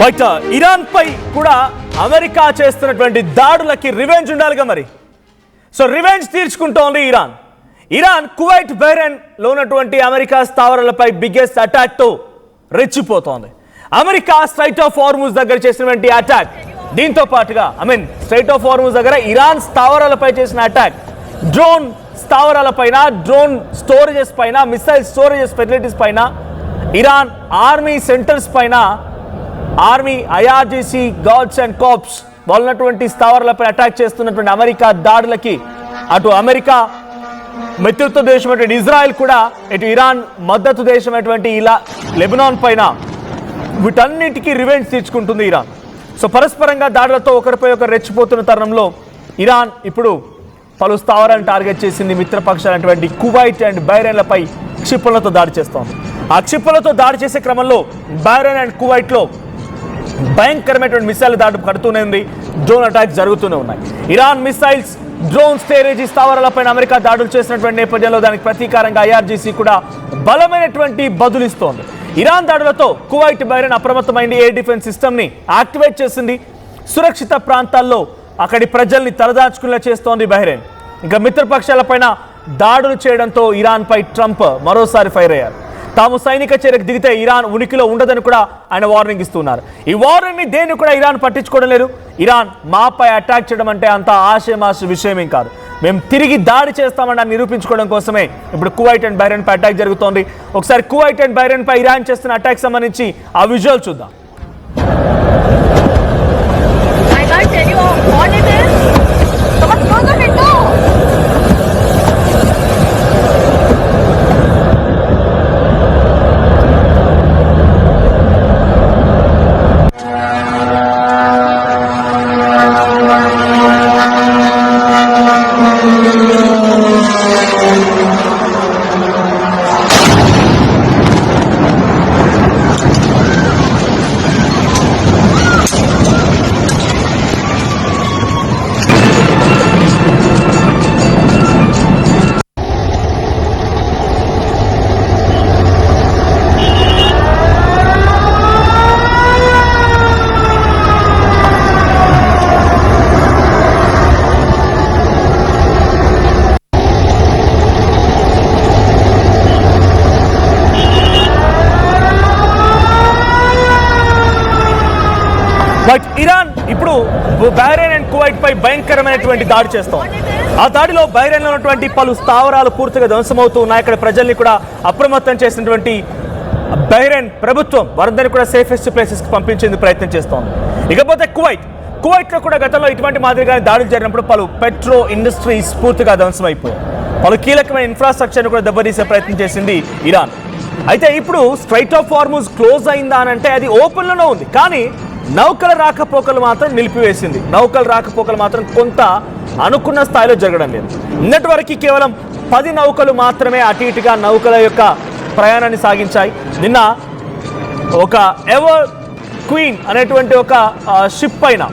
Right, Iran పై కూడా America చేస్తున్నటువంటి దాడులకి revenge ఉండాలిగా మరి. సో రివెంజ్ తీర్చుకుంటోంది ఇరాన్ కువైట్ బహ్రెయిన్ లో ఉన్నటువంటి అమెరికా స్థావరాలపై బిగ్గెస్ట్ అటాక్ తో రెచ్చిపోతోంది. అమెరికా స్ట్రైట్ ఆఫ్ హార్ముజ్ దగ్గర చేసినటువంటి అటాక్, దీంతో పాటుగా స్ట్రైట్ ఆఫ్ హార్ముజ్ దగ్గర ఇరాన్ స్థావరాలపై చేసిన అటాక్, డ్రోన్ స్థావరాలపైన, డ్రోన్ స్టోరేజెస్ పైన, మిసైల్ స్టోరేజెస్ ఫెసిలిటీస్ పైన, ఇరాన్ ఆర్మీ సెంటర్స్ పైన, army IRGC guards and corps వాళ్ళటువంటి స్థావరాలపై అటాక్ చేస్తున్నటువంటి అమెరికా దాడులకి అటు అమెరికా మిత్రత్వ దేశమైనటువంటి ఇజ్రాయెల్ కూడా ఇటు ఇరాన్ మద్దతు దేశమైనటువంటి లెబనాన్ పైన వీటన్నిటికీ రివెంజ్ తీర్చుకుంటుంది ఇరాన్. సో పరస్పరంగా దాడులతో ఒకరిపై ఒకరు రెచ్చిపోతున్న తరుణంలో ఇరాన్ ఇప్పుడు పలు స్థావరాలను టార్గెట్ చేసింది. మిత్రపక్షాలైనటువంటి కువైట్ అండ్ బహ్రెయిన్లపై క్షిపణులతో దాడి చేస్తోంది. ఆ క్షిపణులతో దాడి చేసే క్రమంలో బహ్రెయిన్ అండ్ కువైట్లో భయంకరమైనటువంటి మిసైల్ దాడి పడుతూనే ఉంది, డ్రోన్ అటాక్ జరుగుతూనే ఉన్నాయి. ఇరాన్ మిసైల్స్, డ్రోన్ స్టోరేజ్ స్థావరాలపైన అమెరికా దాడులు చేసినటువంటి నేపథ్యంలో దానికి ప్రతీకారంగా ఐఆర్జీసీ కూడా బలమైనటువంటి బదులిస్తోంది. ఇరాన్ దాడులతో కువైట్ బహ్రెయిన్ అప్రమత్తమైంది. ఎయిర్ డిఫెన్స్ సిస్టమ్ని యాక్టివేట్ చేసింది. సురక్షిత ప్రాంతాల్లో అక్కడి ప్రజల్ని తలదాచుకునేలా చేస్తోంది బహ్రెయిన్. ఇంకా మిత్రపక్షాలపైన దాడులు చేయడంతో ఇరాన్పై ట్రంప్ మరోసారి ఫైర్ అయ్యారు. తాము సైనిక చర్యకు దిగితే ఇరాన్ ఉనికిలో ఉండదని కూడా ఆయన వార్నింగ్ ఇస్తున్నారు. ఈ వార్నింగ్ని దేన్ని కూడా ఇరాన్ పట్టించుకోవడం లేదు. ఇరాన్ మాపై అటాక్ చేయడం అంటే అంత ఆశమాష విషయమేం కాదు, మేము తిరిగి దాడి చేస్తామని నిరూపించుకోవడం కోసమే ఇప్పుడు కువైట్ అండ్ బహ్రెయిన్ పై అటాక్ జరుగుతోంది. ఒకసారి కువైట్ అండ్ బహ్రెయిన్ పై ఇరాన్ చేస్తున్న అటాక్ సంబంధించి ఆ విజువల్ చూద్దాం. బట్ ఇరాన్ ఇప్పుడు బహ్రెయిన్ అండ్ కువైట్ పై భయంకరమైనటువంటి దాడి చేస్తోంది. ఆ దాడిలో బహ్రెయిన్లో ఉన్నటువంటి పలు స్థావరాలు పూర్తిగా ధ్వంసమవుతూ ఉన్నాయి. అక్కడ ప్రజల్ని కూడా అప్రమత్తం చేసినటువంటి బహ్రెయిన్ ప్రభుత్వం వారందరినీ కూడా సేఫెస్ట్ ప్లేసెస్కి పంపించేందుకు ప్రయత్నం చేస్తోంది. ఇకపోతే కువైట్లో కూడా గతంలో ఇటువంటి మాదిరిగానే దాడులు జరిగినప్పుడు పలు పెట్రో ఇండస్ట్రీస్ పూర్తిగా ధ్వంసమైపోయాయి. పలు కీలకమైన ఇన్ఫ్రాస్ట్రక్చర్ను కూడా దెబ్బతీసే ప్రయత్నం చేసింది ఇరాన్. అయితే ఇప్పుడు స్ట్రైట్ ఆఫ్ హార్ముజ్ క్లోజ్ అయిందా అంటే అది ఓపెన్లోనే ఉంది, కానీ నౌకల రాకపోకలు మాత్రం నిలిపివేసింది. నౌకల రాకపోకలు మాత్రం కొంత అనుకున్న స్థాయిలో జరగడం లేదు. నిన్నటి వరకు కేవలం 10 నౌకలు మాత్రమే అటు ఇటుగా నౌకల యొక్క ప్రయాణాన్ని సాగించాయి. నిన్న ఒక ఎవర్ క్వీన్ అనేటువంటి ఒక షిప్ పైన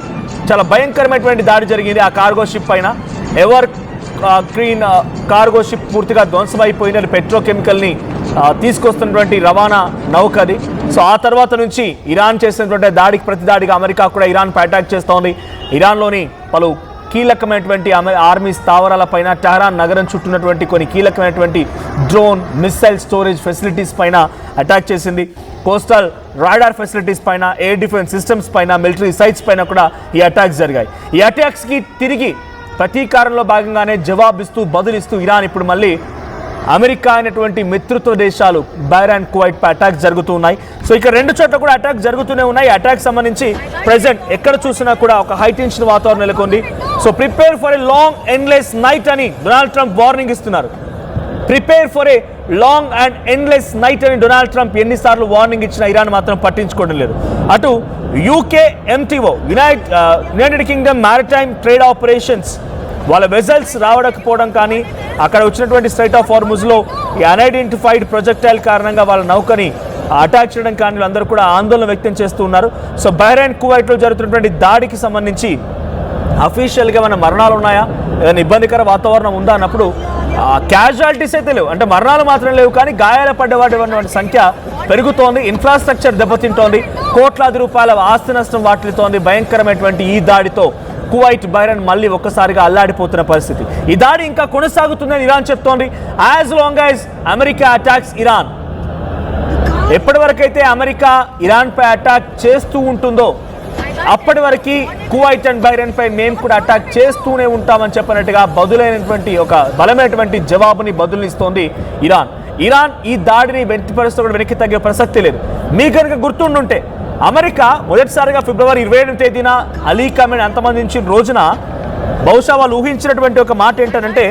చాలా భయంకరమైనటువంటి దాడి జరిగింది. ఆ కార్గో షిప్ పైన ఎవర్ క్వీన్ కార్గో షిప్ పూర్తిగా ధ్వంసమైపోయిన పెట్రోకెమికల్ని తీసుకొస్తున్నటువంటి రవాణా నౌక అది. సో ఆ తర్వాత నుంచి ఇరాన్ చేసినటువంటి దాడికి ప్రతిదాడిగా అమెరికా కూడా ఇరాన్పై అటాక్ చేస్తోంది. ఇరాన్లోని పలు కీలకమైనటువంటి ఆర్మీ స్థావరాలపైన, టెహరాన్ నగరం చుట్టూన్నటువంటి కొన్ని కీలకమైనటువంటి డ్రోన్, మిసైల్ స్టోరేజ్ ఫెసిలిటీస్ పైన అటాక్ చేసింది. కోస్టల్ రాడార్ ఫెసిలిటీస్ పైన, ఎయిర్ డిఫెన్స్ సిస్టమ్స్ పైన, మిలిటరీ సైట్స్ పైన కూడా ఈ అటాక్స్ జరిగాయి. ఈ అటాక్స్కి తిరిగి ప్రతీకారంలో భాగంగానే జవాబిస్తూ బదులిస్తూ ఇరాన్ ఇప్పుడు మళ్ళీ అమెరికా అయినటువంటి మిత్రత్వ దేశాలు బహ్రెయిన్, కువైట్ పై అటాక్స్ జరుగుతూ ఉన్నాయి. సో ఇక రెండు చోట్ల కూడా అటాక్ జరుగుతూనే ఉన్నాయి. అటాక్ సంబంధించి ప్రెజెంట్ ఎక్కడ చూసినా కూడా ఒక హై టెన్షన్ వాతావరణం నెలకొంది. So prepare for a long endless night అని డొనాల్డ్ ట్రంప్ వార్నింగ్ ఇస్తున్నారు. Prepare for a long and endless night అని డొనాల్డ్ ట్రంప్ ఎన్నిసార్లు వార్నింగ్ ఇచ్చినా ఇరాన్ మాత్రం పట్టించుకోవడం లేదు. అటు UK MTO, United Kingdom maritime trade operations వాళ్ళ వెజల్స్ రావడకపోవడం కానీ, అక్కడ వచ్చినటువంటి స్ట్రైట్ ఆఫ్ హార్ముజ్లో ఈ అన్ఐడెంటిఫైడ్ ప్రొజెక్టైల్ కారణంగా వాళ్ళ నౌకని అటాక్ చేయడం కానీ వీళ్ళందరూ కూడా ఆందోళన వ్యక్తం చేస్తూ ఉన్నారు. సో బహ్రెయిన్, కువైట్లో జరుగుతున్నటువంటి దాడికి సంబంధించి అఫీషియల్గా ఏమైనా మరణాలు ఉన్నాయా, ఏదైనా ఇబ్బందికర వాతావరణం ఉందా అన్నప్పుడు క్యాజువాలిటీస్ అయితే లేవు, అంటే మరణాలు మాత్రం లేవు, కానీ గాయాల పడ్డవాటి సంఖ్య పెరుగుతోంది. ఇన్ఫ్రాస్ట్రక్చర్ దెబ్బతింటోంది, కోట్లాది రూపాయల ఆస్తి నష్టం వాటిల్తోంది. భయంకరమైనటువంటి ఈ దాడితో కువైట్, బహ్రెయిన్ మళ్ళీ ఒక్కసారిగా అల్లాడిపోతున్న పరిస్థితి. ఈ దాడి ఇంకా కొనసాగుతుందని ఇరాన్ చెప్తోంది. As long as America attacks Iran, ఎప్పటి వరకైతే అమెరికా ఇరాన్ పై అటాక్ చేస్తూ ఉంటుందో అప్పటి వరకు కువైట్ అండ్ బహ్రెయిన్ పై మేము కూడా అటాక్ చేస్తూనే ఉంటామని చెప్పినట్టుగా బదులైనటువంటి ఒక బలమైనటువంటి జవాబుని బదులిస్తోంది ఇరాన్. ఇరాన్ ఈ దాడిని వెనక్కి తగ్గే ప్రసక్తి లేదు. మీకు కనుక గుర్తుండుంటే అమెరికా మొదటిసారిగా ఫిబ్రవరి 27వ తేదీన అలీ ఖమేనీ అంతమందించిన రోజున బహుశా వాళ్ళు ఊహించినటువంటి ఒక మాట ఏంటంటే,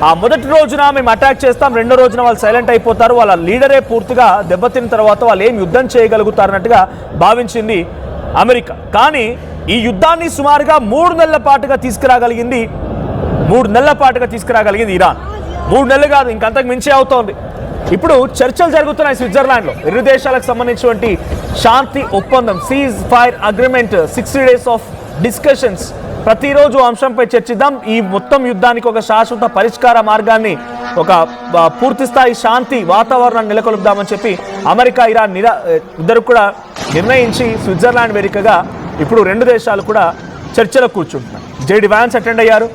ఆ మొదటి రోజున మేము అటాక్ చేస్తాం, రెండో రోజున వాళ్ళు సైలెంట్ అయిపోతారు, వాళ్ళ లీడరే పూర్తిగా దెబ్బతిన్న తర్వాత వాళ్ళు ఏం యుద్ధం చేయగలుగుతారన్నట్టుగా భావించింది అమెరికా. కానీ ఈ యుద్ధాన్ని సుమారుగా 3 నెలల పాటుగా తీసుకురాగలిగింది ఇరాన్. 3 నెలలు కాదు, ఇంకంతకు మించే అవుతోంది. ఇప్పుడు చర్చలు జరుగుతున్నాయి స్విట్జర్లాండ్లో. ఇరు దేశాలకు సంబంధించినటువంటి శాంతి ఒప్పందం, cease fire agreement, 60 days of discussions. ప్రతిరోజు అంశంపై చర్చిద్దాం, ఈ మొత్తం యుద్ధానికి ఒక శాశ్వత పరిష్కార మార్గాన్ని, ఒక పూర్తిస్థాయి శాంతి వాతావరణాన్ని నెలకొల్పుదామని చెప్పి అమెరికా, ఇరాన్ ఇద్దరు కూడా నిర్ణయించి స్విట్జర్లాండ్ వేదికగా ఇప్పుడు 2 దేశాలు కూడా చర్చలకు కూర్చుంటున్నాయి. జేడి వ్యాన్స్ అటెండ్ అయ్యారు,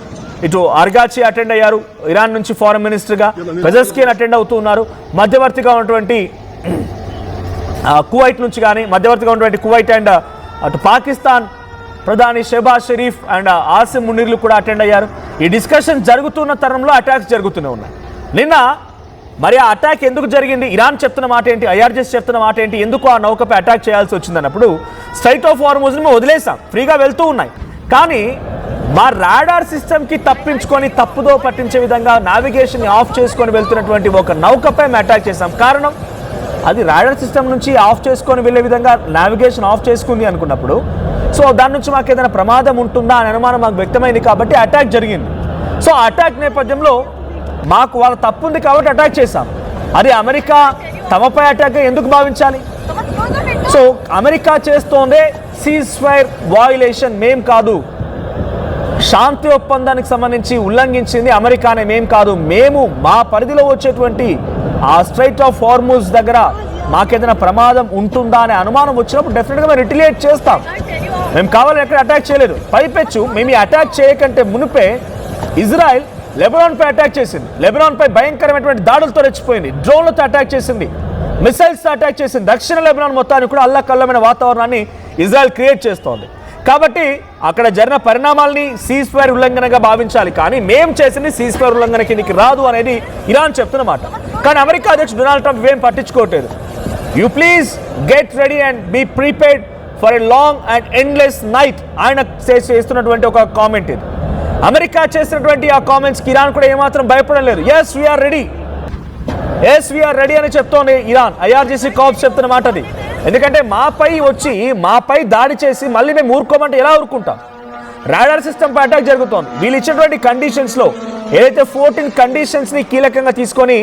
ఇటు అర్గాచి అటెండ్ అయ్యారు, ఇరాన్ నుంచి ఫారెన్ మినిస్టర్గా పెజెస్కియన్ అటెండ్ అవుతూ ఉన్నారు. మధ్యవర్తిగా ఉన్నటువంటి కువైట్ నుంచి కానీ, మధ్యవర్తిగా ఉన్నటువంటి కువైట్ అండ్ అటు పాకిస్తాన్ ప్రధాని షెహబాజ్ షరీఫ్ అండ్ ఆసిమ్ మునీర్లు కూడా అటెండ్ అయ్యారు. ఈ డిస్కషన్ జరుగుతున్న తరుణంలో అటాక్స్ జరుగుతూనే ఉన్నాయి. నిన్న మరి ఆ అటాక్ ఎందుకు జరిగింది, ఇరాన్ చెప్తున్న మాట ఏంటి, ఐఆర్జీఎస్ చెప్తున్న మాట ఏంటి, ఎందుకు ఆ నౌకపై అటాక్ చేయాల్సి వచ్చిందన్నప్పుడు, స్ట్రైట్ ఆఫ్ హార్ముజ్ని మేము వదిలేసాం, ఫ్రీగా వెళ్తూ ఉన్నాయి, కానీ మా రాడార్ సిస్టమ్కి తప్పించుకొని తప్పుదో పట్టించే విధంగా నావిగేషన్ని ఆఫ్ చేసుకొని వెళ్తున్నటువంటి ఒక నౌకపై మేము అటాక్ చేసాం. కారణం అది రాడార్ సిస్టమ్ నుంచి ఆఫ్ చేసుకొని వెళ్ళే విధంగా నావిగేషన్ ఆఫ్ చేసుకుంది అనుకున్నప్పుడు, సో దాని నుంచి మాకు ఏదైనా ప్రమాదం ఉంటుందా అని అనుమానం మాకు వ్యక్తమైంది కాబట్టి అటాక్ జరిగింది. సో అటాక్ నేపథ్యంలో మాకు వాళ్ళ తప్పు ఉంది కాబట్టి అటాక్ చేశాం. అది అమెరికా తమపై అటాక్ ఎందుకు భావించాలి? సో అమెరికా చేస్తోందే సీజ్ ఫైర్ వయోలేషన్, మేం కాదు. శాంతి ఒప్పందానికి సంబంధించి ఉల్లంఘించింది అమెరికానే, మేం కాదు. మేము మా పరిధిలో వచ్చేటువంటి ఆ స్ట్రైట్ ఆఫ్ హార్ముజ్ దగ్గర మాకేదైనా ప్రమాదం ఉంటుందా అనే అనుమానం వచ్చినప్పుడు డెఫినెట్గా మేము రిటిలియేట్ చేస్తాం. మేము కావాలని ఎక్కడ అటాక్ చేయలేదు. పైపెచ్చు మేము ఈ అటాక్ చేయకంటే మునిపే ఇజ్రాయెల్ లెబనాన్పై అటాక్ చేసింది. లెబనాన్పై భయంకరమైనటువంటి దాడులతో రెచ్చిపోయింది, డ్రోన్లతో అటాక్ చేసింది, మిసైల్స్తో అటాక్ చేసింది. దక్షిణ లెబనాన్ మొత్తానికి కూడా అల్లకల్లమైన వాతావరణాన్ని ఇజ్రాయెల్ క్రియేట్ చేస్తోంది. కాబట్టి అక్కడ జరిగిన పరిణామాలని సీజ్ ఫైర్ ఉల్లంఘనగా భావించాలి, కానీ మేము చేసింది సీజ్ ఫైర్ ఉల్లంఘన కిందకి రాదు అనేది ఇరాన్ చెప్తున్నమాట. కానీ అమెరికా అధ్యక్షుడు డొనాల్డ్ ట్రంప్ ఇవేం పట్టించుకోవట్లేదు. You please get ready and be prepared for a long and endless night ఆయన చేస్తున్నటువంటి ఒక కామెంట్ ఇది. అమెరికా చేసినటువంటి ఆ కామెంట్స్కి ఇరాన్ కూడా ఏమాత్రం భయపడడం లేదు. ఎస్ వీఆర్ రెడీ అని చెప్తోంది ఇరాన్. ఐఆర్జీసీ కార్ప్స్ చెప్తున్న మాట అది. ఎందుకంటే మాపై దాడి చేసి మళ్ళీ మేము ఊరుకోమంటే ఎలా ఊరుకుంటాం? రాడార్ సిస్టమ్పై అటాక్ జరుగుతోంది. వీళ్ళు ఇచ్చినటువంటి కండిషన్స్లో ఏదైతే 14 కండిషన్స్ని కీలకంగా తీసుకొని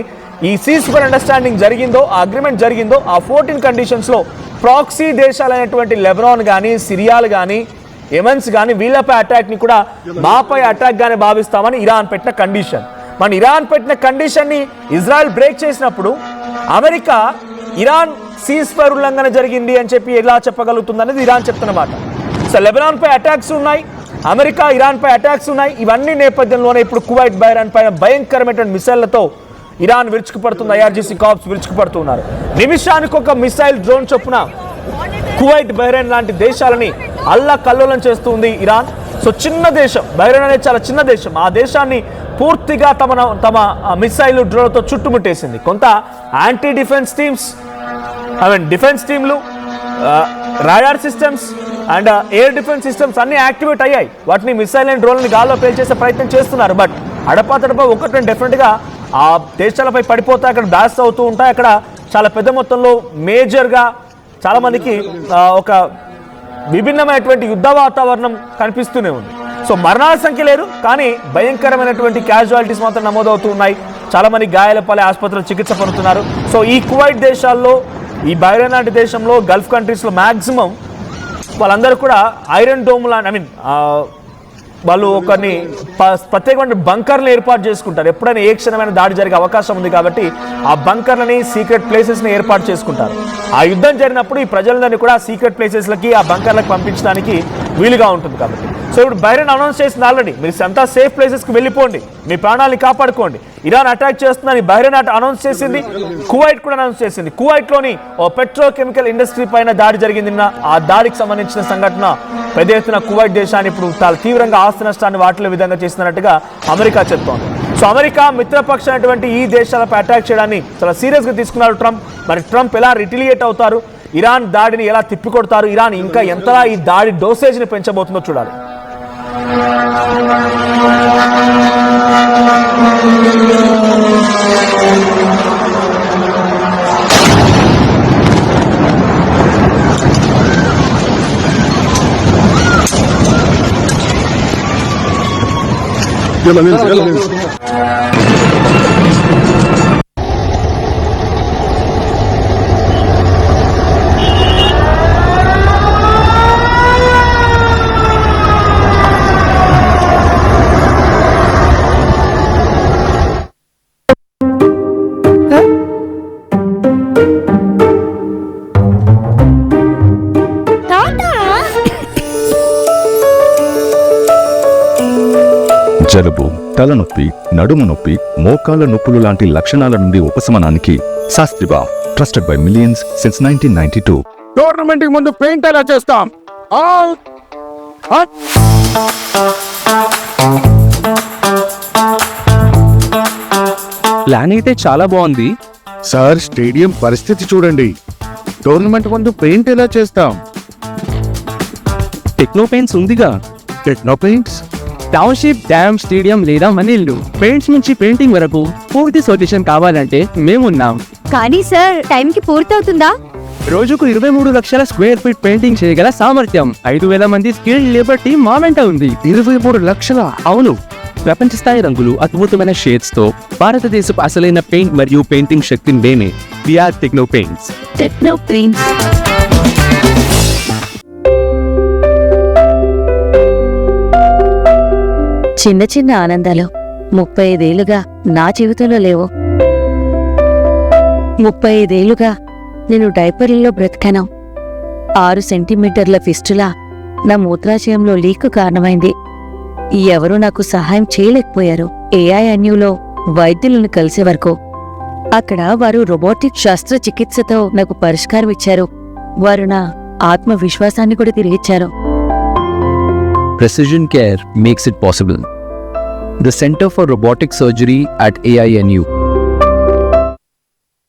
ఈ సీజ్ ఫైర్ అండర్స్టాండింగ్ జరిగిందో, ఆ అగ్రిమెంట్ జరిగిందో, ఆ 14 కండిషన్స్లో ప్రాక్సీ దేశాలైనటువంటి లెబనాన్ కానీ, సిరియాలు కానీ, యెమెన్స్ కానీ వీళ్ళపై అటాక్ని కూడా మాపై అటాక్గానే భావిస్తామని ఇరాన్ పెట్టిన కండిషన్. మన ఇరాన్ పెట్టిన కండిషన్ని ఇజ్రాయెల్ బ్రేక్ చేసినప్పుడు అమెరికా ఇరాన్ సీజ్ ఫైర్ ఉల్లంఘన జరిగింది అని చెప్పి ఎలా చెప్పగలుగుతుంది అనేది ఇరాన్ చెప్తున్నమాట. సో లెబనాన్పై అటాక్స్ ఉన్నాయి, అమెరికా ఇరాన్పై అటాక్స్ ఉన్నాయి. ఇవన్నీ నేపథ్యంలోనే ఇప్పుడు కువైట్, బహ్రెయిన్ పైన భయంకరమైనటువంటి మిసైళ్లతో ఇరాన్ విరుచుకుపడుతుంది. ఐఆర్జీసీ కార్ప్స్ విరుచుకుపడుతున్నారు. నిమిషానికి ఒక మిసైల్ డ్రోన్ చొప్పున కువైట్, బహ్రెయిన్ లాంటి దేశాలని అల్లకల్లోలం చేస్తుంది ఇరాన్. సో చిన్న దేశం బహ్రెయిన్ అనేది చాలా చిన్న దేశం. ఆ దేశాన్ని పూర్తిగా తమ మిసైల్ డ్రోన్లతో చుట్టుముట్టేసింది. కొంత యాంటీ డిఫెన్స్ టీంలు, radar systems and air defence systems అన్ని యాక్టివేట్ అయ్యాయి. వాటిని మిసైల్ అండ్ డ్రోన్లని గాల్లో పేల్చేసే ప్రయత్నం చేస్తున్నారు. బట్ అడపాతడపా ఒకటి డెఫినెట్గా ఆ దేశాలపై పడిపోతాయి, అక్కడ బ్లాస్ట్ అవుతూ ఉంటాయి. అక్కడ చాలా పెద్ద మొత్తంలో మేజర్గా చాలామందికి ఒక విభిన్నమైనటువంటి యుద్ధ వాతావరణం కనిపిస్తూనే ఉంది. సో మరణాల సంఖ్య లేదు, కానీ భయంకరమైనటువంటి క్యాజువాలిటీస్ మాత్రం నమోదవుతూ ఉన్నాయి. చాలామంది గాయాల పాలై ఆసుపత్రిలో చికిత్స పొందుతున్నారు. సో ఈ కువైట్ దేశాల్లో, ఈ బహ్రెయిన్ లాంటి దేశంలో, గల్ఫ్ కంట్రీస్లో మ్యాక్సిమం వాళ్ళందరూ కూడా ఐరన్ డోమ్ లాంటి వాళ్ళు కొన్ని ప్రత్యేకమైన బంకర్లు ఏర్పాటు చేసుకుంటారు. ఎప్పుడైనా ఏ క్షణమైన దాడి జరిగే అవకాశం ఉంది కాబట్టి ఆ బంకర్లని, సీక్రెట్ ప్లేసెస్ని ఏర్పాటు చేసుకుంటారు. ఆ యుద్ధం జరిగినప్పుడు ఈ ప్రజలందరినీ కూడా సీక్రెట్ ప్లేసెస్లకి, ఆ బంకర్లకు పంపించడానికి వీలుగా ఉంటుంది కాబట్టి. సో ఇప్పుడు బహ్రెయిన్ అనౌన్స్ చేసింది ఆల్రెడీ, మీరు అంతా సేఫ్ ప్లేసెస్కి వెళ్ళిపోండి, మీ ప్రాణాలని కాపాడుకోండి. ఇరాన్ అటాక్ చేస్తుందని బహ్రెయిన్ అనౌన్స్ చేసింది, కువైట్ కూడా అనౌన్స్ చేసింది. కువైట్లోని ఓ పెట్రోకెమికల్ ఇండస్ట్రీ పైన దాడి జరిగింది. ఆ దాడికి సంబంధించిన సంఘటన పెద్ద ఎత్తున కువైట్ దేశాన్ని ఇప్పుడు చాలా తీవ్రంగా ఆస్తి నష్టాన్ని వాటిలో విధంగా చేస్తున్నట్టుగా అమెరికా చెప్తోంది. సో అమెరికా మిత్రపక్ష అయినటువంటి ఈ దేశాలపై అటాక్ చేయడాన్ని చాలా సీరియస్గా తీసుకున్నారు ట్రంప్. మరి ట్రంప్ ఎలా రిటిలియేట్ అవుతారు, ఇరాన్ దాడిని ఎలా తిప్పికొడతారు, ఇరాన్ ఇంకా ఎంతలా ఈ దాడి డోసేజ్ని పెంచబోతుందో చూడాలి. يلا ننزل يلا ننزل. జలుబు, తలనొప్పి, నడుము నొప్పి, మోకాళ్ళ నొప్పులు లాంటి లక్షణాల నుండి ఉపశమనానికి శాస్త్రిబా, trusted by millions since 1992. Tournament కి ముందు పెయింట్ ఎలా చేస్తాం? ప్లాన్ అయితే చాలా బాగుంది సార్, స్టేడియం పరిస్థితి చూడండి. టోర్నమెంట్ ముందు పెయింట్ ఎలా చేస్తాం? టెక్నో పెయింట్స్ ఉందిగా. Techno paints, township, dam, stadium లేదా మనీళ్ళు, పెయింట్స్ నుంచి పెయింటింగ్ వరకు పూర్తి సొల్యూషన్ కావాలంటే మేమున్నాం. కానీ సార్, టైంకి పూర్తవుతుందా? రోజుకు 23 లక్షల స్క్వేర్ ఫీట్ పెయింటింగ్ చేయగల సామర్థ్యం, 5,000 మంది స్కిల్డ్ లేబర్ టీం మా వెంట ఉంది. 23 లక్షల? అవును, ప్రపంచ స్థాయి రంగులు, అద్భుతమైన షేడ్స్ తో భారతదేశపు అసలైన పెయింట్ మరియు పెయింటింగ్ శక్తిని మేమే. We are Techno Paints. Techno Paints. చిన్న చిన్న ఆనందాలు 35 ఏళ్లుగా నా జీవితంలో లేవు. 35 ఏళ్లుగా నేను డైపర్లలో బ్రతికాను. 6 సెంటీమీటర్ల ఫిస్టులా నా మూత్రాశయంలో లీక్ కారణమైంది. ఎవరూ నాకు సహాయం చేయలేకపోయారు. ఏఐఎన్యూలో వైద్యులను కలిసే వరకు. అక్కడ వారు రోబోటిక్ శస్త్రచికిత్సతో నాకు పరిష్కారం ఇచ్చారు. వారు నా ఆత్మవిశ్వాసాన్ని కూడా తిరిగిచ్చారు. Precision care makes it possible. The Center for Robotic Surgery at AINU.